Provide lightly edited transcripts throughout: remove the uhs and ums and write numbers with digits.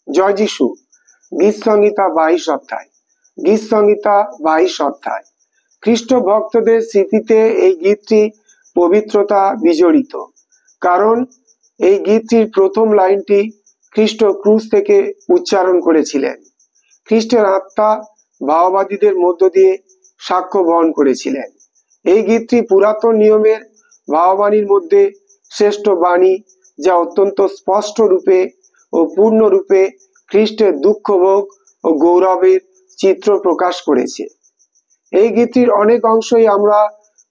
জয় যিশু। গীত সংহিতা 22 অধ্যায়। গীত সংহিতা 22 অধ্যায়। খ্রিস্ট ভক্তদের স্মৃতিতে এই গীতটি পবিত্রতা বিজড়িত, কারণ এই গীতটির প্রথম লাইনটি খ্রিস্ট ক্রুশ থেকে উচ্চারণ করেছিলেন। খ্রিস্টের আত্মা ভাওবাদীদের মধ্য দিয়ে সাক্ষ্য বহন করেছিলেন। এই গীতটি পুরাতন নিয়মের ভাববাণীর মধ্যে শ্রেষ্ঠ বাণী, যা অত্যন্ত স্পষ্ট রূপে ও পূর্ণরূপে খ্রিস্টের দুঃখভোগ ও গৌরবের চিত্র প্রকাশ করেছে। এই গীতটির অনেক অংশই আমরা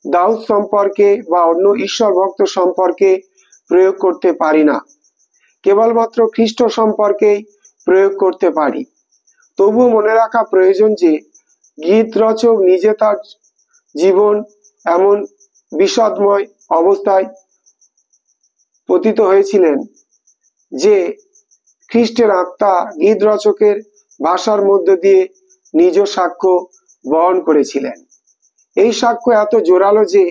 দাউদ সম্পর্কে বা অন্য ঈশ্বর ভক্ত সম্পর্কে প্রয়োগ করতে পারি না, কেবলমাত্র খ্রিস্ট সম্পর্কেই প্রয়োগ করতে পারি। তবুও মনে রাখা প্রয়োজন যে গীত রচক নিজে তার জীবন এমন বিষাদময় অবস্থায় পতিত হয়েছিলেন যে খ্রিস্টের আত্মা গীত রচকের ভাষার মধ্য দিয়ে নিজ সাক্ষ্য বহন করেছিলেন। এই সাক্ষ্য এত জোরালো যে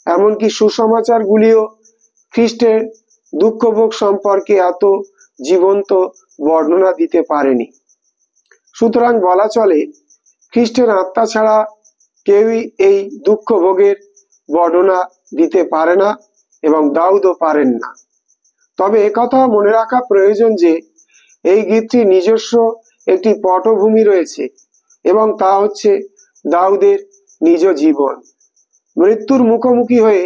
এমনকি সুসমাচারগুলিও খ্রিস্টের দুঃখভোগ সম্পর্কে এত জীবন্ত বর্ণনা দিতে পারেনি। সুতরাং বলা চলে, খ্রিস্টের আত্মা ছাড়া কেউই এই দুঃখভোগের বর্ণনা দিতে পারে না এবং দাউদও পারেন না। তবে একথা মনে রাখা প্রয়োজন যে এই গীতটির নিজস্ব একটি পটভূমি রয়েছে এবং তা হচ্ছে দাউদের নিজ জীবন। মৃত্যুর মুখোমুখি হয়ে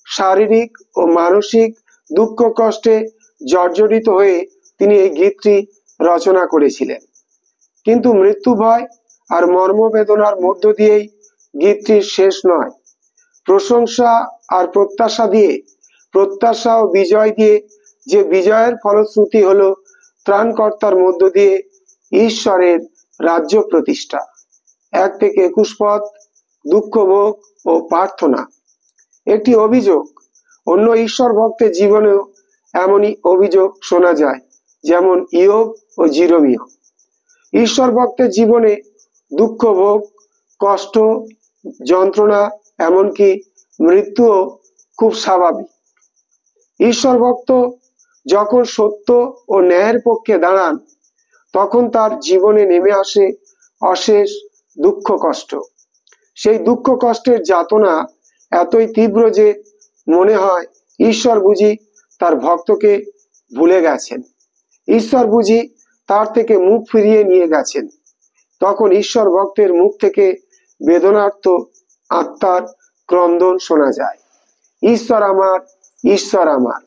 শারীরিক ও মানসিক দুঃখ কষ্টে জর্জরিত হয়ে তিনি এই গীতটি রচনা করেছিলেন। কিন্তু মৃত্যু ভয় আর মর্মবেদনার মধ্য দিয়েই গীতটির শেষ নয়। প্রশংসা আর প্রত্যাশা ও বিজয় দিয়ে, যে বিজয়ের ফলশ্রুতি হলো ত্রাণকর্তার মধ্য দিয়ে ঈশ্বরের রাজ্য প্রতিষ্ঠা। 1 থেকে 21 পদ। দুঃখভোগ ও প্রার্থনা। একটি অভিযোগ। অন্য ঈশ্বর ভক্তের জীবনেও এমনই অভিযোগ শোনা যায়, যেমন ইয়োব ও জিরমীয়। ঈশ্বর ভক্তের জীবনে দুঃখভোগ, কষ্ট, যন্ত্রণা, এমনকি মৃত্যুও খুব স্বাভাবিক। ঈশ্বর ভক্ত যখন সত্য ও ন্যায়ের পক্ষে দাঁড়ান, তখন তার জীবনে নেমে আসে অশেষ দুঃখ কষ্ট। সেই দুঃখ কষ্টের যাতনা এতই তীব্র যে মনে হয় ঈশ্বর বুঝি তার ভক্তকে ভুলে গেছেন, ঈশ্বর বুঝি তার থেকে মুখ ফিরিয়ে নিয়ে গেছেন। তখন ঈশ্বর ভক্তের মুখ থেকে বেদনার্ত আত্মার ক্রন্দন শোনা যায়, ঈশ্বর আমার, ঈশ্বর আমার।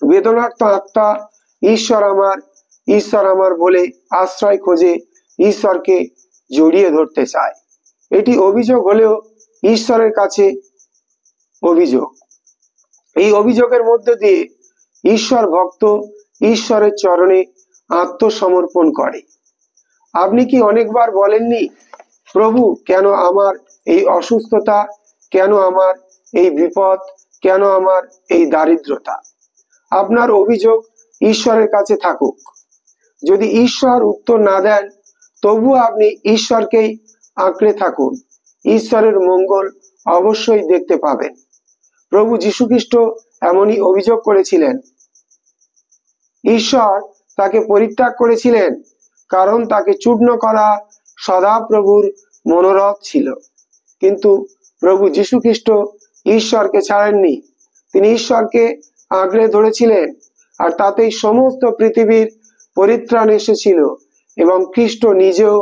বেদনার্ত আত্মা ঈশ্বর আমার বলে আশ্রয় খোঁজে, ঈশ্বরকে জড়িয়ে ধরতে চায়। এটি অভিযোগ হলেও ঈশ্বরের কাছে অভিযোগ। এই অভিযোগের মধ্যে দিয়ে ঈশ্বর ভক্ত ঈশ্বরের চরণে আত্মসমর্পণ করে। আপনি কি অনেকবার বলেননি, প্রভু, কেন আমার এই অসুস্থতা, কেন আমার এই বিপদ, কেন আমার এই দারিদ্রতা? আপনার অভিযোগ ঈশ্বরের কাছে থাকুক। যদি ঈশ্বর উত্তর না দেন, তবুও আপনি ঈশ্বরকেই আঁকড়ে থাকুন। ঈশ্বরের মঙ্গল অবশ্যই দেখতে পাবেন। প্রভু যীশুখ্রিস্ট এমনই অভিযোগ করেছিলেন। ঈশ্বর তাকে পরিত্যাগ করেছিলেন, কারণ তাকে চূর্ণ করা সদাপ্রভুর মনোরথ ছিল। কিন্তু প্রভু যীশুখ্রিস্ট ঈশ্বরকে ছাড়েননি। তিনি ঈশ্বরকে আঁকড়ে ধরেছিলেন, আর তাতেই সমস্ত পৃথিবীর পরিত্রাণ এসেছিল এবং খ্রিস্ট নিজেও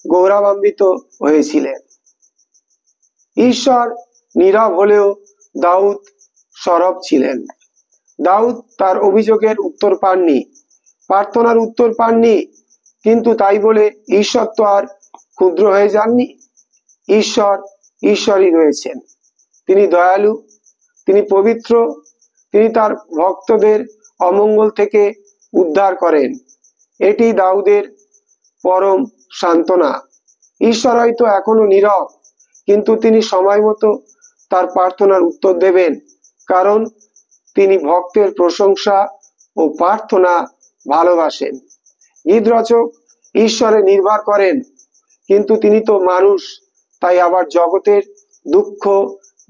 গৌরবান্বিত হয়েছিলেন। ঈশ্বর নীরব হলেও দাউদ সরব ছিলেন। দাউদ তার অভিযোগের উত্তর পাননি, প্রার্থনার উত্তর পাননি, কিন্তু তাই বলে ঈশ্বর তো আর ক্ষুদ্র হয়ে যাননি। ঈশ্বরই রয়েছেন। তিনি দয়ালু, তিনি পবিত্র, তিনি তার ভক্তদের অমঙ্গল থেকে উদ্ধার করেন। এটি দাউদের পরম সান্ত্বনা। ঈশ্বর হয়তো এখনো নীরব, কিন্তু তিনি সময় মতো তার প্রার্থনার উত্তর দেবেন, কারণ তিনি ভক্তের প্রশংসা ও প্রার্থনা ভালোবাসেন। গীত রচক ঈশ্বরে নির্ভর করেন, কিন্তু তিনি তো মানুষ, তাই আবার জগতের দুঃখ,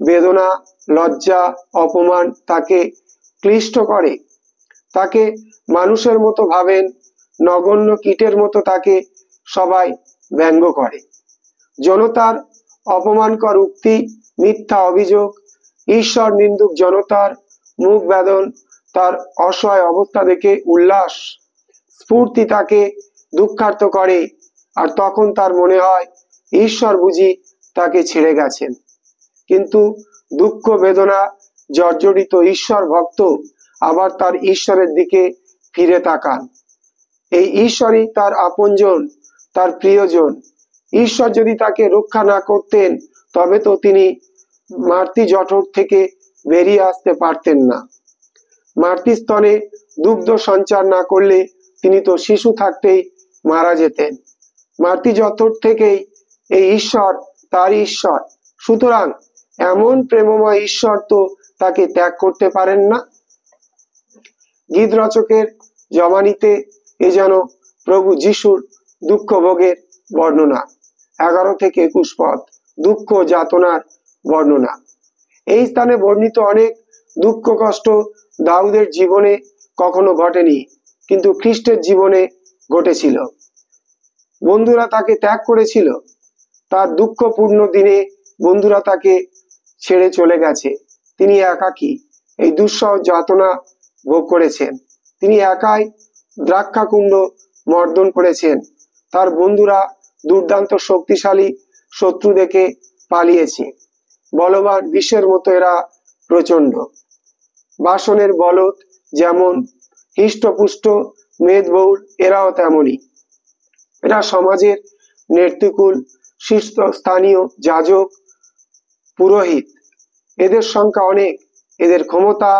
বেদনা, লজ্জা, অপমান তাকে ক্লিষ্ট করে। তাকে মানুষের মতো ভাবেন, নগণ্য কীটের মতো তাকে সবাই ব্যঙ্গ করে। জনতার অপমানকর উক্তি, মিথ্যা অভিযোগ, ঈশ্বর নিন্দুক জনতার মুখ বেদন, তার অসহায় অবস্থা দেখে উল্লাস স্ফূর্তি তাকে দুঃখার্ত করে। আর তখন তার মনে হয় ঈশ্বর বুঝি তাকে ছেড়ে গেছেন। কিন্তু দুঃখ বেদনা জর্জরিত ঈশ্বর ভক্ত আবার তার ঈশ্বরের দিকে ফিরে তাকান। এই ঈশ্বরই তার আপনজন, তার প্রিয়জন। ঈশ্বর যদি তাকে রক্ষা না করতেন তবে তো তিনি মাতৃ জঠর থেকে বেরিয়ে আসতে পারতেন না। মাতৃস্তনে দুগ্ধ সঞ্চার না করলে তিনি তো শিশু থাকতেই মারা যেতেন। মাতৃ জঠর থেকেই এই ঈশ্বর তার ঈশ্বর, সুতরাং এমন প্রেমময় ঈশ্বর তো তাকে ত্যাগ করতে পারেন না। গীত রচকের জবানিতে এ যেন প্রভু যিশুর দুঃখ ভোগের বর্ণনা। 11 থেকে 21 পদ দুঃখ যাতনার বর্ণনা। এই স্থানে বর্ণিত অনেক দুঃখ কষ্ট দাউদের জীবনে কখনো ঘটেনি, কিন্তু খ্রিস্টের জীবনে ঘটেছিল। বন্ধুরা তাকে ত্যাগ করেছিল। তার দুঃখপূর্ণ দিনে বন্ধুরা তাকে ছেড়ে চলে গেছে। তিনি একাকী এই দুঃসহ যাতনা ভোগ করেছেন। তিনি একাই দ্রাক্ষাকুণ্ড মর্দন করেছেন। তার বন্ধুরা দুর্দান্ত শক্তিশালী শত্রু দেখে পালিয়েছে। বলবান বিশ্বের মতো এরা প্রচন্ড। বাসনের বলদ যেমন হৃষ্টপুষ্ট মেদবহুল, এরাও তেমনি। এরা সমাজের নেতৃকুল, শীর্ষস্থানীয় যাজক, পুরোহিত। এদের সংখ্যা অনেক, এদের ক্ষমতা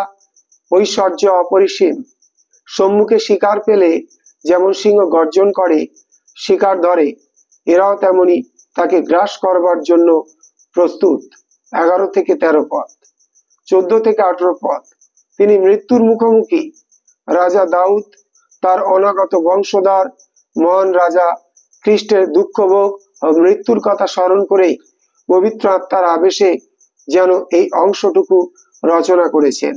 ঐশ্বর্য অপরিসীম। সম্মুখে শিকার পেলে যেমন সিংহ গর্জন করে শিকার ধরে, এরাও তেমনি তাকে গ্রাস করবার জন্য প্রস্তুত। 11 থেকে 13 পদ 14 থেকে 18 পদ তিনি মৃত্যুর মুখোমুখি। রাজা দাউদ তার অনাগত বংশধর মহান রাজা খ্রিস্টের দুঃখভোগ ও মৃত্যুর কথা স্মরণ করে পবিত্র আত্মার আবেশে যেন এই অংশটুকু রচনা করেছেন।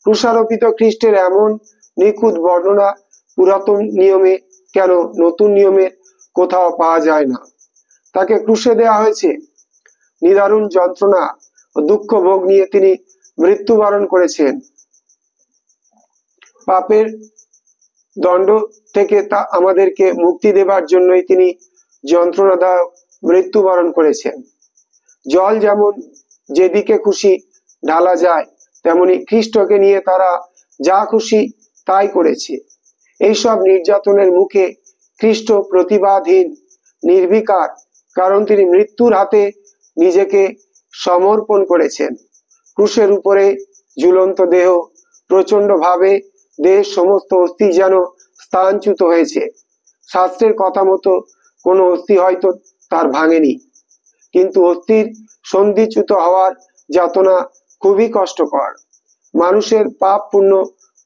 ক্রুশারোপিত খ্রিস্টের এমন নিখুঁত বর্ণনা পুরাতন নিয়মে কেন নতুন নিয়মের কোথাও পাওয়া যায় না। তাকে ক্রুশে দেওয়া হয়েছে। নিদারুণ যন্ত্রণা ও দুঃখ ভোগ নিয়ে তিনি মৃত্যুবরণ করেছেন। পাপের দণ্ড থেকে তা আমাদেরকে মুক্তি দেবার জন্যই তিনি যন্ত্রণাদায়ক মৃত্যুবরণ করেছেন। জল যেমন যেদিকে খুশি ঢালা যায়, তেমনি খ্রিস্টকে নিয়ে তারা যা খুশি তাই করেছে। এইসব নির্যাতনের মুখে খ্রিস্ট প্রতিবাদহীন, নির্বিকার, কারণ তিনি মৃত্যুর হাতে নিজেকে সমর্পণ করেছেন। ক্রুশের উপরে ঝুলন্ত দেহ, প্রচন্ড ভাবে দেহের সমস্ত অস্থি যেন স্থানচ্যুত হয়েছে। শাস্ত্রের কথা মতো কোনো অস্থি হয়তো তার ভাঙেনি, কিন্তু অস্থির সন্ধিচ্যুত হওয়ার যাতনা খুবই কষ্টকর। মানুষের পাপ পূর্ণ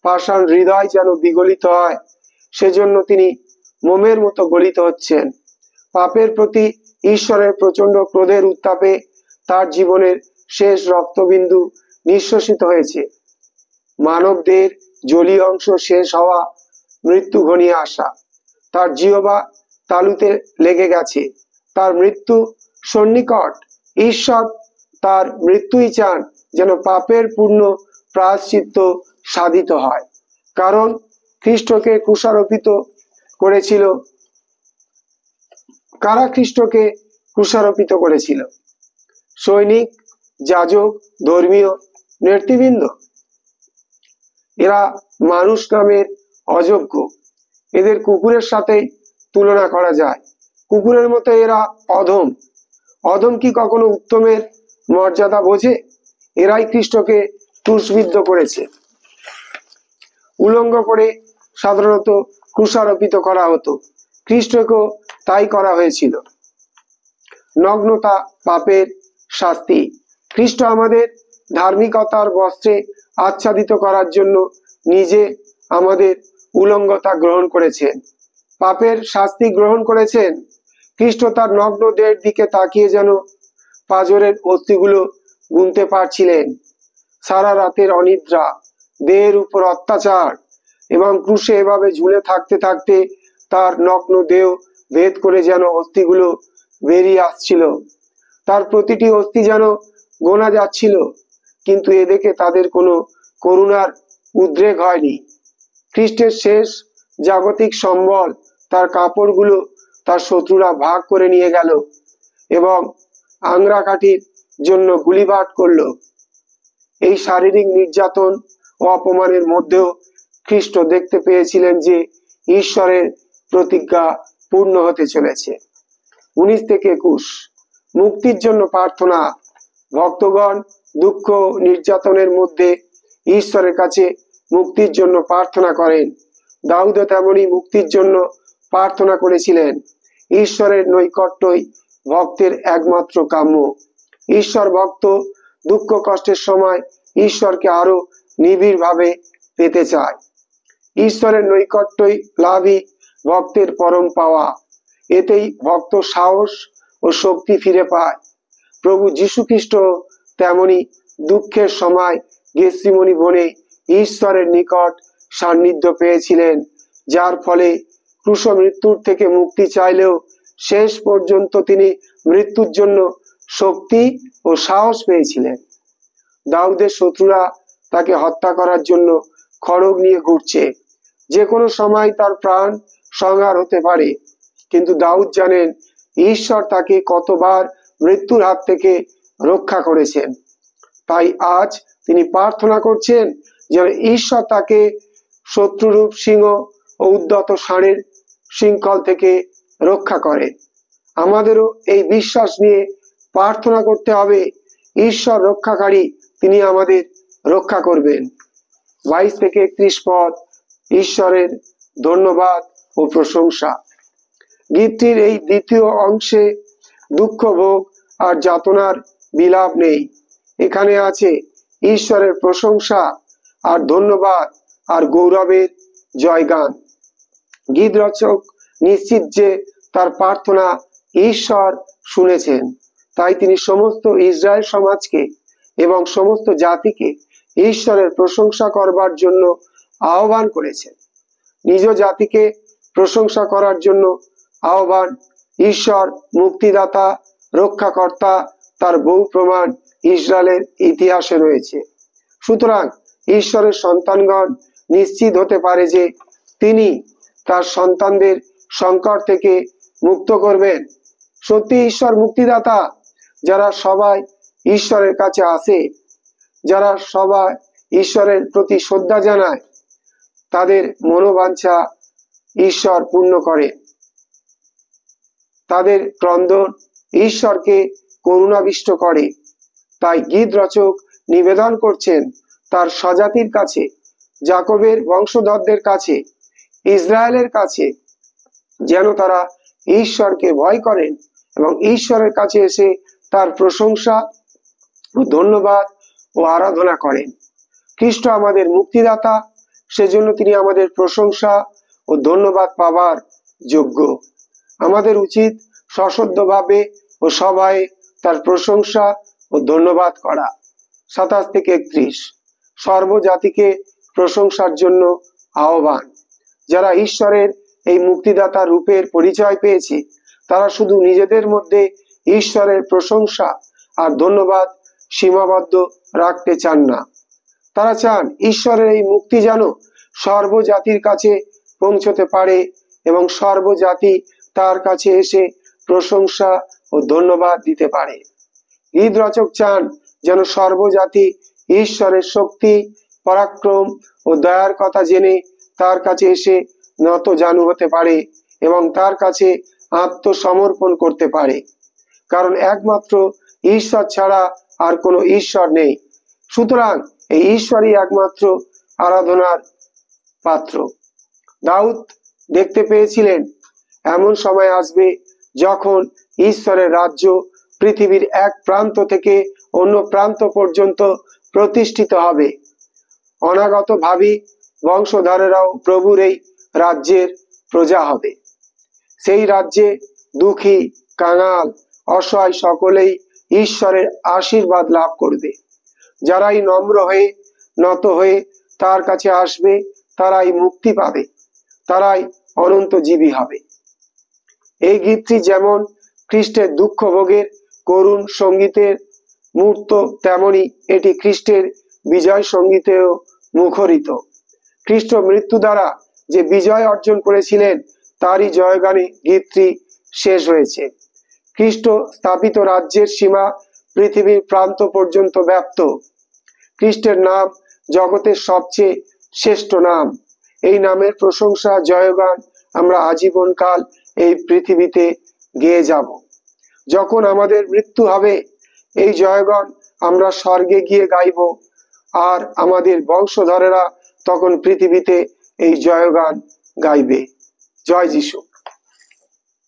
পাষাণ হৃদয় যেন বিগলিত হয়, সেজন্য তিনি মোমের মতো গলিত হচ্ছেন। পাপের প্রতি ঈশ্বরের প্রচন্ড ক্রোধের উত্তাপে তার জীবনের শেষ রক্তবিন্দু নিঃশ্বসিত হয়েছে। মানব দেহের জলীয় অংশ শেষ হওয়া, মৃত্যু ঘনিয়ে আসা। তার জিহ্বা তালুতে লেগে গেছে, তার মৃত্যু সন্নিকট। ঈশ্বর তার মৃত্যুই চান যেন পাপের পূর্ণ প্রায়শ্চিত্ত সাধিত হয়। কারণ খ্রিস্টকে ক্রুশারোপিত করেছিল। কারা খ্রিস্টকে ক্রুশারোপিত করেছিল? সৈনিক, যাজক, ধর্মীয় নেতৃবৃন্দ। এরা মানুষ নামের অযোগ্য। এদের কুকুরের সাথে তুলনা করা যায়। কুকুরের মতো এরা অধম। অধম কি কখনো উত্তমের মর্যাদা বোঝে? এরাই খ্রিস্টকে ক্রুশবিদ্ধ করেছে। উলঙ্গ করে সাধারণত ক্রুশারোপিত করা হতো, খ্রিস্টকেও তাই করা হয়েছিল। নগ্নতা পাপের শাস্তি। খ্রিস্ট আমাদের ধার্মিকতার বস্ত্রে আচ্ছাদিত করার জন্য নিজে আমাদের উলঙ্গতা গ্রহণ করেছেন, পাপের শাস্তি গ্রহণ করেছেন। খ্রিস্ট তার নগ্ন দেহের দিকে তাকিয়ে যেন পাঁজরের অস্থিগুলো গুনতে পারছিলেন। সারা রাতের অনিদ্রা, দেহের উপর অত্যাচার এবং ক্রুশে এভাবে ঝুলে থাকতে থাকতে তার নগ্ন দেহ ভেদ করে যেন অস্থিগুলো বেরিয়ে আসছিল। তার প্রতিটি অস্থি যেন গোনা যাচ্ছিল, কিন্তু এ দেখে তাদের কোনো করুণার উদ্রেক হয়নি। খ্রিস্টের শেষ জাগতিক সম্বল তার কাপড়গুলো তার শত্রুরা ভাগ করে নিয়ে গেল এবং আংরা কাঠির জন্য গুলিবাট করলো। এই শারীরিক নির্যাতন ও অপমানের মধ্যেও খ্রিস্ট দেখতে পেয়েছিলেন যে ঈশ্বরের প্রতিজ্ঞা পূর্ণ হতে চলেছে। 19 থেকে 21 মুক্তির জন্য প্রার্থনা। ভক্তগণ দুঃখ নির্যাতনের মধ্যে ঈশ্বরের কাছে মুক্তির জন্য প্রার্থনা করেন। দাউদও তেমনি মুক্তির জন্য প্রার্থনা করেছিলেন। ঈশ্বরের নৈকট্যই ভক্তের একমাত্র কাম্য। ঈশ্বর ভক্ত দুঃখ কষ্টের সময় ঈশ্বরকে আরো নিবিড় ভাবে পেতে চায়। ঈশ্বরের নৈকট্যই লাভই ভক্তের পরম পাওয়া। এতেই ভক্ত সাহস ও শক্তি ফিরে পায়। প্রভু যীশু খ্রিস্ট তেমনি দুঃখের সময় গেতসেমানি বনে ঈশ্বরের নিকট সান্নিধ্য পেয়েছিলেন, যার ফলে ক্রুশ মৃত্যুর থেকে মুক্তি চাইলেও শেষ পর্যন্ত তিনি মৃত্যুর জন্য শক্তি ও সাহস পেয়েছিলেন। দাউদের শত্রুরা তাকে হত্যা করার জন্য খড়গ নিয়ে ঘুরছে। যে কোনো সময় তার প্রাণ সংহার হতে পারে, কিন্তু দাউদ জানেন ঈশ্বর তাকে কতবার মৃত্যুর হাত থেকে রক্ষা করেছেন। তাই আজ তিনি প্রার্থনা করছেন যেন ঈশ্বর তাকে শত্রুরূপ সিংহ ও উদ্যত ষাঁড়ের শৃঙ্খল থেকে রক্ষা করে। আমাদেরও এই বিশ্বাস নিয়ে প্রার্থনা করতে হবে, ঈশ্বর রক্ষাকারী, তিনি আমাদের রক্ষা করবেন। 22 থেকে 31 পদ ঈশ্বরের ধন্যবাদ ও প্রশংসা। গীতটির এই দ্বিতীয় অংশে দুঃখ ভোগ আর যাতনার বিলাপ নেই। এখানে আছে ঈশ্বরের প্রশংসা আর ধন্যবাদ আর গৌরবের জয়গান। গীত রচক নিশ্চিত যে তার প্রার্থনা ঈশ্বর শুনেছেন, তাই তিনি সমস্ত ইসরায়েল সমাজকে এবং সমস্ত জাতিকে ঈশ্বরের প্রশংসা করবার জন্য আহ্বান করেছেন। নিজ জাতিকে প্রশংসা করার জন্য আহ্বান। ঈশ্বর মুক্তিদাতা, রক্ষাকর্তা, তার বহু প্রমাণ ইসরায়েলের ইতিহাসে রয়েছে। সুতরাং ঈশ্বরের সন্তানগণ নিশ্চিত হতে পারে যে তিনি তার সন্তানদের সংকট থেকে মুক্ত করবেন। সত্যি ঈশ্বর মুক্তিদাতা। যারা সবাই ঈশ্বরের কাছে আসে, যারা সবাই ঈশ্বরের প্রতি শ্রদ্ধা জানায়, তাদের মনোবাঞ্ছা ঈশ্বর পূর্ণ করে। তাদের ক্রন্দন ঈশ্বরকে করুণাবিষ্ট করে। তাই গীত রচক নিবেদন করছেন তার স্বজাতির কাছে, যাকবের বংশধরদের কাছে, ইসরায়েলের কাছে, যেন তারা ঈশ্বরকে ভয় করেন এবং ঈশ্বরের কাছে এসে তার প্রশংসা ও ধন্যবাদ ও আরাধনা করেন। খ্রিস্ট আমাদের মুক্তিদাতা, সেজন্য তিনি আমাদের প্রশংসা ও ধন্যবাদ পাবার যোগ্য। আমাদের উচিত সশ্রদ্ধভাবে ও সবাই তার প্রশংসা ও ধন্যবাদ করা। 27 থেকে 31 সর্বজাতিকে প্রশংসার জন্য আহ্বান। যারা ঈশ্বরের এই মুক্তিদাতা রূপের পরিচয় পেয়েছে, তারা শুধু নিজেদের মধ্যে ঈশ্বরের প্রশংসা আর ধন্যবাদ সীমাবদ্ধ রাখতে চান না। তারা চান ঈশ্বরের এই মুক্তি যেন সর্বজাতির কাছে পৌঁছতে পারে এবং সর্বজাতি তার কাছে এসে প্রশংসা ও ধন্যবাদ দিতে পারে। গীত রচক চান যেন সর্বজাতি ঈশ্বরের শক্তি, পরাক্রম ও দয়ার কথা জেনে তার কাছে এসে নত জানু হতে পারে এবং তার কাছে আত্মসমর্পণ করতে পারে, কারণ একমাত্র ঈশ্বর ছাড়া আর কোনো ঈশ্বর নেই। সুতরাং এই ঈশ্বরই একমাত্র আরাধনার পাত্র। দাউদ দেখতে পেয়েছিলেন এমন সময় আসবে যখন ঈশ্বরের রাজ্য পৃথিবীর এক প্রান্ত থেকে অন্য প্রান্ত পর্যন্ত প্রতিষ্ঠিত হবে। অনাগত ভাবী বংশধরেরাও প্রভুর এই রাজ্যের প্রজা হবে। সেই রাজ্যে দুঃখী, কাঙাল, অসহায় সকলেই ঈশ্বরের আশীর্বাদ লাভ করবে। যারাই নম্র হয়ে নত হয়ে তার কাছে আসবে, তারাই মুক্তি পাবে, তারাই অনন্ত জীবী হবে। এই গীতটি যেমন খ্রিস্টের দুঃখ ভোগের করুণ সঙ্গীতের মূর্ত, তেমনি এটি খ্রিস্টের বিজয় সঙ্গীতেও মুখরিত। খ্রিস্ট মৃত্যু দ্বারা যে বিজয় অর্জন করেছিলেন তারই জয়গানে গীতটি শেষ হয়েছে। খ্রিস্ট স্থাপিত রাজ্যের সীমা পৃথিবীর প্রান্ত পর্যন্ত ব্যাপ্ত। খ্রিস্টের নাম জগতের সবচেয়ে শ্রেষ্ঠ নাম। এই নামের প্রশংসা জয়গান আমরা আজীবন কাল এই পৃথিবীতে গেয়ে যাব। যখন আমাদের মৃত্যু হবে, এই জয়গান আমরা স্বর্গে গিয়ে গাইব, আর আমাদের বংশধরেরা তখন পৃথিবীতে এই জয়গান গাইবে। জয় যিশু।